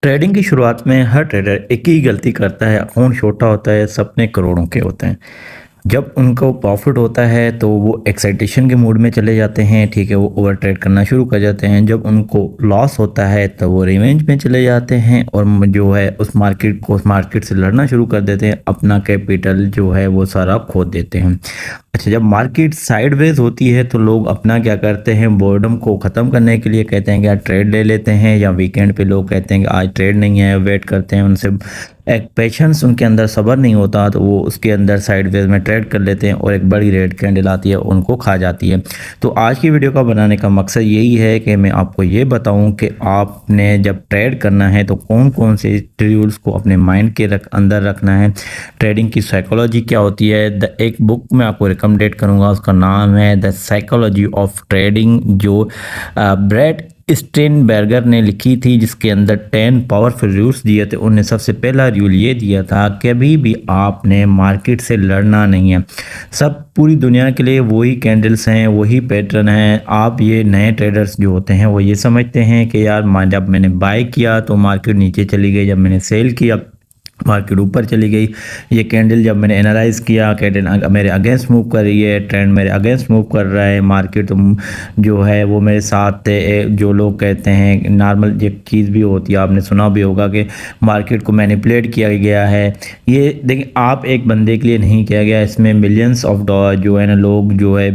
Trading की शुरुआत में हर ट्रेडर एक ही गलती करता है। अकाउंट छोटा होता है, सपने करोड़ों के होते हैं। जब उनको प्रॉफिट होता है तो वो एक्साइटेशन के मूड में चले जाते हैं, ठीक है, वो ओवर ट्रेड करना शुरू कर जाते हैं। जब उनको लॉस होता है तो वो रिवेंज में चले जाते हैं और जो है उस मार्केट से लड़ना शुरू कर देते हैं। अपना कैपिटल जो है वो सारा खो देते हैं। अच्छा, जब मार्केट साइडवेज होती है तो लोग अपना क्या करते हैं, बोर्डम को ख़त्म करने के लिए कहते हैं कि आज ट्रेड ले लेते हैं, या वीकेंड पे लोग कहते हैं कि आज ट्रेड नहीं है, वेट करते हैं। उनसे एक पेशेंस, उनके अंदर सब्र नहीं होता, तो वो उसके अंदर साइडवेज में ट्रेड कर लेते हैं और एक बड़ी रेड कैंडल आती है, उनको खा जाती है। तो आज की वीडियो का बनाने का मकसद यही है कि मैं आपको ये बताऊं कि आपने जब ट्रेड करना है तो कौन कौन से रूल्स को अपने माइंड के अंदर रखना है। ट्रेडिंग की साइकोलॉजी क्या होती है। एक बुक मैं आपको रिकमेंडेड करूँगा, उसका नाम है द साइकोलॉजी ऑफ ट्रेडिंग, जो ब्रैड स्टेनबर्गर ने लिखी थी, जिसके अंदर 10 पावरफुल रूल्स दिए थे। उन्होंने सबसे पहला रूल ये दिया था, कभी भी आपने मार्केट से लड़ना नहीं है। सब पूरी दुनिया के लिए वही कैंडल्स हैं, वही पैटर्न हैं। आप ये नए ट्रेडर्स जो होते हैं वो ये समझते हैं कि यार जब मैंने बाय किया तो मार्केट नीचे चली गई, जब मैंने सेल किया मार्केट ऊपर चली गई। ये कैंडल जब मैंने एनालाइज किया, कैंडल मेरे अगेंस्ट मूव कर रही है, ट्रेंड मेरे अगेंस्ट मूव कर रहा है, मार्केट जो है वो मेरे साथ जो लोग कहते हैं नॉर्मल जो चीज़ भी होती है, आपने सुना भी होगा कि मार्केट को मैनिपुलेट किया गया है। ये देखिए, आप एक बंदे के लिए नहीं किया गया, इसमें मिलियंस ऑफ डॉलर जो है ना लोग जो है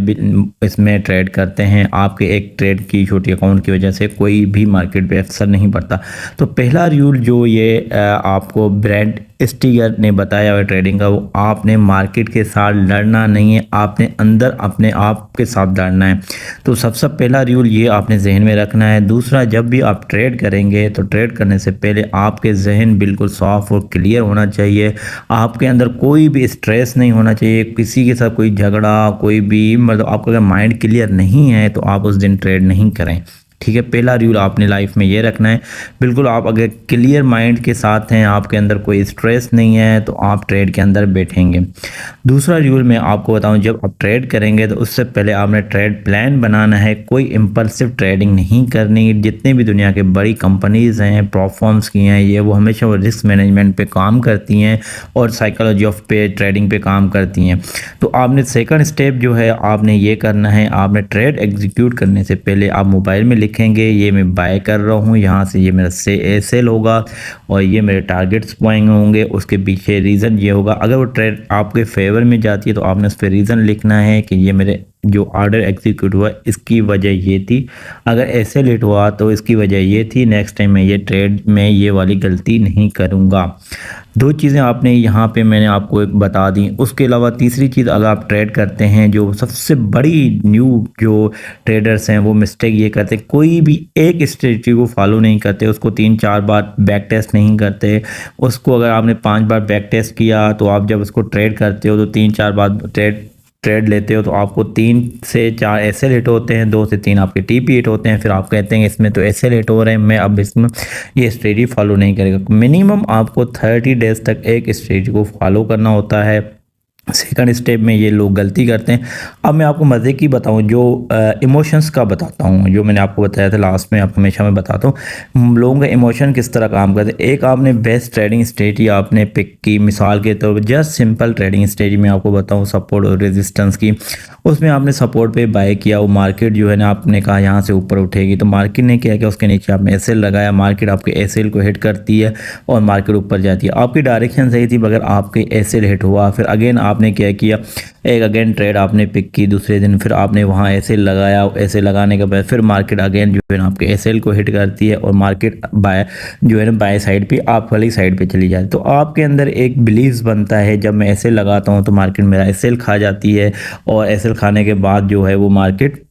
इसमें ट्रेड करते हैं। आपके एक ट्रेड की छोटी अकाउंट की वजह से कोई भी मार्केट पे असर नहीं पड़ता। तो पहला रूल जो ये आपको ब्रांड स्टीगर ने बताया हुआ ट्रेडिंग का, वो आपने मार्केट के साथ लड़ना नहीं है, आपने अंदर अपने आप के साथ लड़ना है। तो सबसे पहला रूल ये आपने जहन में रखना है। दूसरा, जब भी आप ट्रेड करेंगे तो ट्रेड करने से पहले आपके जहन बिल्कुल साफ और क्लियर होना चाहिए। आपके अंदर कोई भी स्ट्रेस नहीं होना चाहिए, किसी के साथ कोई झगड़ा, कोई भी मतलब आपका अगर माइंड क्लियर नहीं है तो आप उस दिन ट्रेड नहीं करें, ठीक है। पहला रूल आपने लाइफ में ये रखना है। बिल्कुल आप अगर क्लियर माइंड के साथ हैं, आपके अंदर कोई स्ट्रेस नहीं है, तो आप ट्रेड के अंदर बैठेंगे। दूसरा रूल मैं आपको बताऊं, जब आप ट्रेड करेंगे तो उससे पहले आपने ट्रेड प्लान बनाना है। कोई इम्पल्सिव ट्रेडिंग नहीं करनी। जितने भी दुनिया के बड़ी कंपनीज़ हैं, प्लेटफॉर्म्स की हैं, ये वो हमेशा वो रिस्क मैनेजमेंट पे काम करती हैं और साइकोलॉजी ऑफ पे ट्रेडिंग पे काम करती हैं। तो आपने सेकंड स्टेप जो है आपने ये करना है, आपने ट्रेड एग्जीक्यूट करने से पहले आप मोबाइल में लिखेंगे ये मैं बाय कर रहा हूँ, यहाँ से ये मेरा सेल होगा और ये मेरे टारगेट्स पॉइंट होंगे। उसके पीछे रीज़न ये होगा। अगर वो ट्रेड आपके फेवर में जाती है तो आपने उस पर रीज़न लिखना है कि ये मेरे जो ऑर्डर एग्जीक्यूट हुआ इसकी वजह ये थी, अगर ऐसे लेट हुआ तो इसकी वजह ये थी, नेक्स्ट टाइम मैं ये ट्रेड में ये वाली गलती नहीं करूँगा। दो चीज़ें आपने यहाँ पे मैंने आपको एक बता दी। उसके अलावा तीसरी चीज़, अगर आप ट्रेड करते हैं, जो सबसे बड़ी न्यू जो ट्रेडर्स हैं वो मिस्टेक ये करते हैं, कोई भी एक स्ट्रेटजी को फॉलो नहीं करते, उसको 3-4 बार बैक टेस्ट नहीं करते। उसको अगर आपने 5 बार बैक टेस्ट किया तो आप जब उसको ट्रेड करते हो तो 3-4 बार ट्रेड लेते हो तो आपको 3 से 4 ऐसे रेट होते हैं, 2 से 3 आपके टीपी हिट होते हैं। फिर आप कहते हैं इसमें तो ऐसे रेट हो रहे हैं, मैं अब इसमें ये स्ट्रेटजी फॉलो नहीं करेगा। मिनिमम आपको 30 डेज तक एक स्ट्रेटजी को फॉलो करना होता है। सेकंड स्टेप में ये लोग गलती करते हैं। अब मैं आपको मज़े की बताऊं, जो इमोशंस का बताता हूं, जो मैंने आपको बताया था लास्ट में, आपको हमेशा मैं बताता हूं लोगों का इमोशन किस तरह काम करते हैं। एक आपने बेस्ट ट्रेडिंग स्ट्रेटजी आपने पिक की, मिसाल के तौर पर जस्ट सिंपल ट्रेडिंग स्ट्रेटजी में आपको बताऊं सपोर्ट और रेजिस्टेंस की। उसमें आपने सपोर्ट पे बाय किया, वो मार्केट जो है ना आपने कहा यहाँ से ऊपर उठेगी, तो मार्केट ने क्या किया, उसके नीचे आपने एसएल लगाया, मार्केट आपके एसएल को हिट करती है और मार्केट ऊपर जाती है। आपकी डायरेक्शन सही थी मगर आपके एसएल हिट हुआ। फिर अगेन आपने क्या किया, एक अगेन ट्रेड आपने पिक की दूसरे दिन, फिर आपने वहाँ एसएल लगाया, एसएल लगाने के बाद फिर मार्केट अगेन जो है ना आपके एसएल को हिट करती है और मार्केट बाय जो है ना बाय साइड पे आप वाली साइड पे चली जाती है। तो आपके अंदर एक बिलीव बनता है, जब मैं एसएल लगाता हूँ तो मार्केट मेरा एसएल खा जाती है और एसएल खाने के बाद जो है वो मार्केट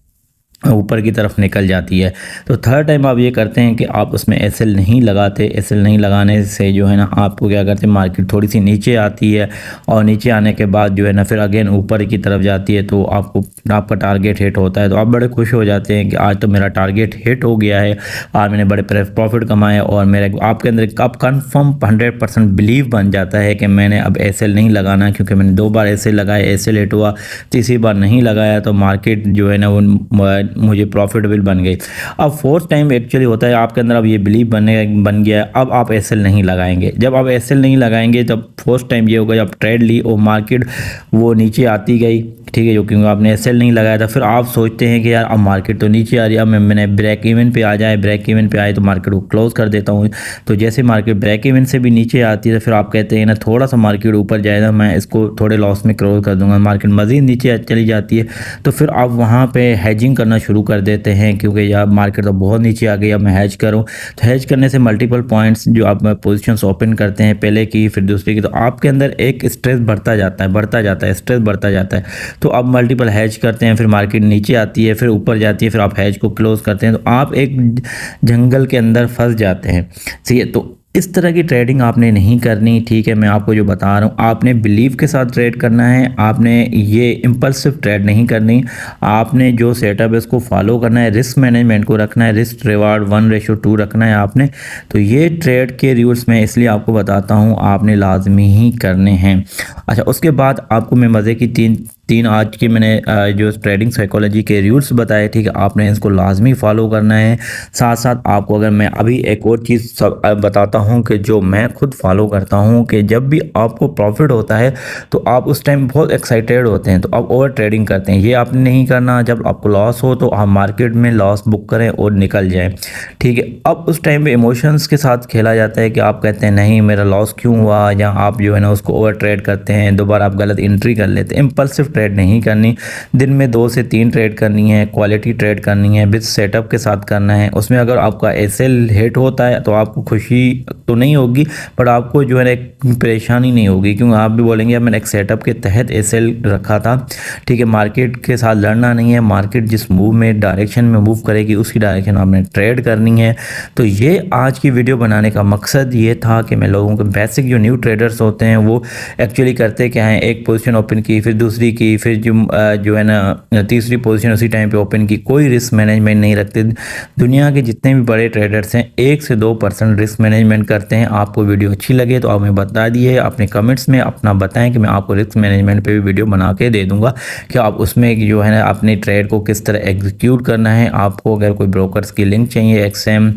ऊपर की तरफ निकल जाती है। तो थर्ड टाइम आप ये करते हैं कि आप उसमें एसएल नहीं लगाते। एसएल नहीं लगाने से जो है ना आपको क्या करते हैं, मार्केट थोड़ी सी नीचे आती है और नीचे आने के बाद जो है ना फिर अगेन ऊपर की तरफ जाती है, तो आपका टारगेट हिट होता है। तो आप बड़े खुश हो जाते हैं कि आज तो मेरा टारगेट हिट हो गया है, आज मैंने बड़े प्रॉफिट कमाए और मेरे आपके अंदर अब कन्फर्म 100% बिलीव बन जाता है कि मैंने अब एसएल नहीं लगाना, क्योंकि मैंने 2 बार एसएल लगाया, एसएल हिट हुआ, तीसरी बार नहीं लगाया तो मार्केट जो है ना वो मुझे प्रॉफिटेबल बन गई। अब फोर्थ टाइम एक्चुअली होता है आपके अंदर अब ये बिलीव बन गया है, अब आप एसएल नहीं लगाएंगे। जब आप एसएल नहीं लगाएंगे तब फर्स्ट टाइम ये होगा, जब ट्रेड ली और मार्केट वो नीचे आती गई, ठीक है, जो क्योंकि आपने एसएल नहीं लगाया था, फिर आप सोचते हैं कि यार अब मार्केट तो नीचे आ रही है, अब मैंने ब्रेक इवन पे आ जाए, ब्रेक इवन पे आए तो मार्केट को क्लोज कर देता हूँ। तो जैसे मार्केट ब्रेक इवन से भी नीचे आती है तो फिर आप कहते हैं ना थोड़ा सा मार्केट ऊपर जाएगा, मैं इसको थोड़े लॉस में क्लोज कर दूंगा, मार्केट मज़ीद नीचे चली जाती है तो फिर आप वहाँ पे हेजिंग करना शुरू कर देते हैं, क्योंकि यार मार्केट तो बहुत नीचे आ गई, अब मैं हेज करूँ। तो हेज करने से मल्टीपल पॉइंट्स जो आप पोजीशंस ओपन करते हैं, पहले की फिर दूसरी की, तो आपके अंदर एक स्ट्रेस बढ़ता जाता है, स्ट्रेस बढ़ता जाता है। तो अब मल्टीपल हेज करते हैं, फिर मार्केट नीचे आती है, फिर ऊपर जाती है, फिर आप हेज को क्लोज करते हैं, तो आप एक जंगल के अंदर फंस जाते हैं। सही है, तो इस तरह की ट्रेडिंग आपने नहीं करनी, ठीक है। मैं आपको जो बता रहा हूँ, आपने बिलीव के साथ ट्रेड करना है, आपने ये इम्पल्सिव ट्रेड नहीं करनी, आपने जो सेटअप है उसको फॉलो करना है, रिस्क मैनेजमेंट को रखना है, रिस्क रिवार्ड 1:2 रखना है आपने। तो ये ट्रेड के रूल्स मैं इसलिए आपको बताता हूँ, आपने लाजमी ही करने हैं। अच्छा, उसके बाद आपको मैं मज़े की तीन आज की मैंने जो ट्रेडिंग साइकोलॉजी के रूल्स बताए, ठीक है, आपने इसको लाजमी फॉलो करना है। साथ साथ आपको अगर मैं अभी एक और चीज़ बताता हूँ कि जो मैं खुद फॉलो करता हूँ, कि जब भी आपको प्रॉफिट होता है तो आप उस टाइम बहुत एक्साइटेड होते हैं, तो आप ओवर ट्रेडिंग करते हैं। ये आपने नहीं करना। जब आपको लॉस हो तो आप मार्केट में लॉस बुक करें और निकल जाएं, ठीक है। अब उस टाइम पे इमोशंस के साथ खेला जाता है कि आप कहते हैं नहीं मेरा लॉस क्यों हुआ, या आप जो है ना उसको ओवर ट्रेड करते हैं, दोबारा आप गलत एंट्री कर लेते हैं। इम्पल्सिव ट्रेड नहीं करनी, दिन में 2 से 3 ट्रेड करनी है, क्वालिटी ट्रेड करनी है, विद सेटअप के साथ करना है। उसमें अगर आपका एसएल हिट होता है तो आपको खुशी तो नहीं होगी, पर आपको जो है ना एक परेशानी नहीं होगी, क्योंकि आप भी बोलेंगे मैंने एक सेटअप के तहत एसएल रखा था, ठीक है। मार्केट के साथ लड़ना नहीं है, मार्केट जिस मूव में डायरेक्शन में मूव करेगी उसी डायरेक्शन आपने ट्रेड करनी है। तो ये आज की वीडियो बनाने का मकसद ये था कि मैं लोगों को बेसिक जो न्यू ट्रेडर्स होते हैं वो एक्चुअली करते क्या हैं, एक पोजीशन ओपन की, फिर दूसरी की, फिर जो है ना तीसरी पोजीशन उसी टाइम पे ओपन की, कोई रिस्क मैनेजमेंट नहीं रखते। दुनिया के जितने भी बड़े ट्रेडर्स हैं 1 से 2% रिस्क मैनेजमेंट करते हैं। आपको वीडियो अच्छी लगे तो आप हमें बता दिए, अपने कमेंट्स में अपना बताएं कि मैं आपको रिस्क मैनेजमेंट पे भी वीडियो बना के दे दूंगा कि आप उसमें जो है ना अपनी ट्रेड को किस तरह एग्जीक्यूट करना है। आपको अगर कोई ब्रोकर्स की लिंक चाहिए, एक्सएम,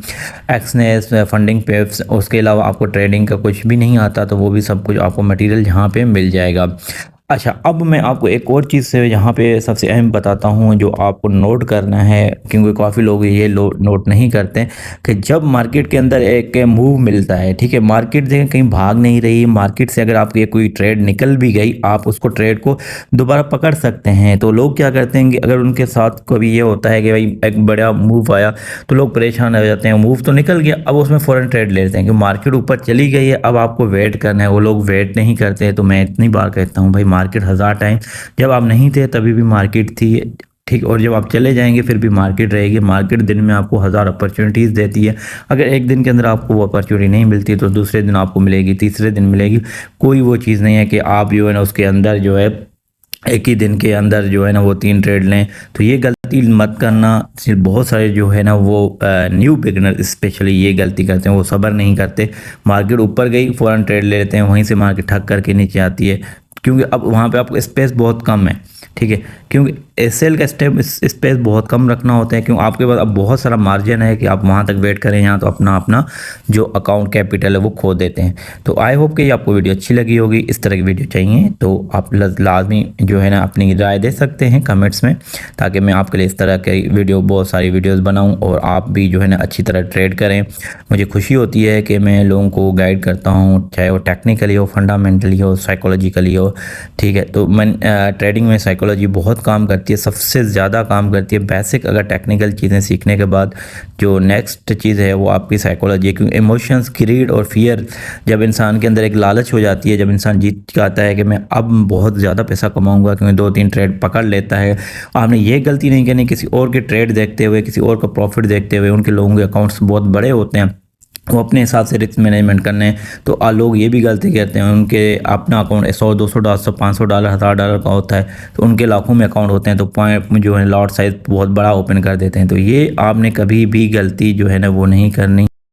एक्सनेस, फंडिंग पेप्स, उसके अलावा आपको ट्रेडिंग का कुछ भी नहीं आता तो वो भी सब कुछ आपको मटेरियल यहाँ पे मिल जाएगा। अच्छा, अब मैं आपको एक और चीज़ से यहाँ पे सबसे अहम बताता हूँ जो आपको नोट करना है, क्योंकि काफ़ी लोग ये नोट नहीं करते कि जब मार्केट के अंदर एक मूव मिलता है, ठीक है, मार्केट देखें कहीं भाग नहीं रही, मार्केट से अगर आपकी कोई ट्रेड निकल भी गई आप उसको ट्रेड को दोबारा पकड़ सकते हैं। तो लोग क्या करते हैं कि अगर उनके साथ कभी ये होता है कि भाई एक बड़ा मूव आया तो लोग परेशान हो जाते हैं, मूव तो निकल गया, अब उसमें फ़ौरन ट्रेड लेते हैं कि मार्केट ऊपर चली गई है, अब आपको वेट करना है। वो लोग वेट नहीं करते। तो मैं इतनी बार कहता हूँ भाई मार्केट 1000 टाइम, जब आप नहीं थे तभी भी मार्केट थी, ठीक, और जब आप चले जाएंगे फिर भी मार्केट रहेगी। मार्केट दिन में आपको 1000 अपॉर्चुनिटीज़ देती है। अगर एक दिन के अंदर आपको वो अपॉर्चुनिटी नहीं मिलती तो दूसरे दिन आपको मिलेगी, तीसरे दिन मिलेगी। कोई वो चीज़ नहीं है कि आप जो है ना उसके अंदर जो है एक ही दिन के अंदर जो है ना वो 3 ट्रेड लें। तो ये गलती मत करना। सिर्फ बहुत सारे जो है ना वो न्यू बिगनर स्पेशली ये गलती करते हैं, वो सब्र नहीं करते। मार्केट ऊपर गई फ़ौरन ट्रेड ले लेते हैं, वहीं से मार्केट ठग करके नीचे आती है, क्योंकि अब वहाँ पे आपको स्पेस बहुत कम है, ठीक है, क्योंकि एसएल का स्पेस बहुत कम रखना होता है, क्योंकि आपके पास अब बहुत सारा मार्जिन है कि आप वहाँ तक वेट करें, यहाँ तो अपना जो अकाउंट कैपिटल है वो खो देते हैं। तो आई होप कि आपको वीडियो अच्छी लगी होगी। इस तरह की वीडियो चाहिए तो आप लाजमी जो है ना अपनी राय दे सकते हैं कमेंट्स में, ताकि मैं आपके लिए इस तरह के वीडियो, बहुत सारी वीडियोज़ बनाऊँ और आप भी जो है ना अच्छी तरह ट्रेड करें। मुझे खुशी होती है कि मैं लोगों को गाइड करता हूँ, चाहे वो टेक्निकली हो, फंडामेंटली हो, साइकोलॉजिकली हो, ठीक है। तो मैं ट्रेडिंग में साइकोलॉजी बहुत काम करती है, सबसे ज़्यादा काम करती है। बेसिक अगर टेक्निकल चीज़ें सीखने के बाद जो नेक्स्ट चीज़ है वो आपकी साइकोलॉजी है, क्योंकि इमोशंस, ग्रीड और फियर, जब इंसान के अंदर एक लालच हो जाती है, जब इंसान जीत जाता है कि मैं अब बहुत ज़्यादा पैसा कमाऊंगा, क्योंकि 2-3 ट्रेड पकड़ लेता है। आपने ये गलती नहीं करनी किसी और के ट्रेड देखते हुए, किसी और का प्रॉफिट देखते हुए। उनके लोगों के अकाउंट्स बहुत बड़े होते हैं, वो अपने हिसाब से रिस्क मैनेजमेंट करने हैं। तो लोग ये भी गलती करते हैं, उनके अपना अकाउंट $100, $200, $500, $1000 का होता है, तो उनके लाखों में अकाउंट होते हैं, तो पॉइंट में जो है लॉट साइज बहुत बड़ा ओपन कर देते हैं। तो ये आपने कभी भी गलती जो है ना वो नहीं करनी।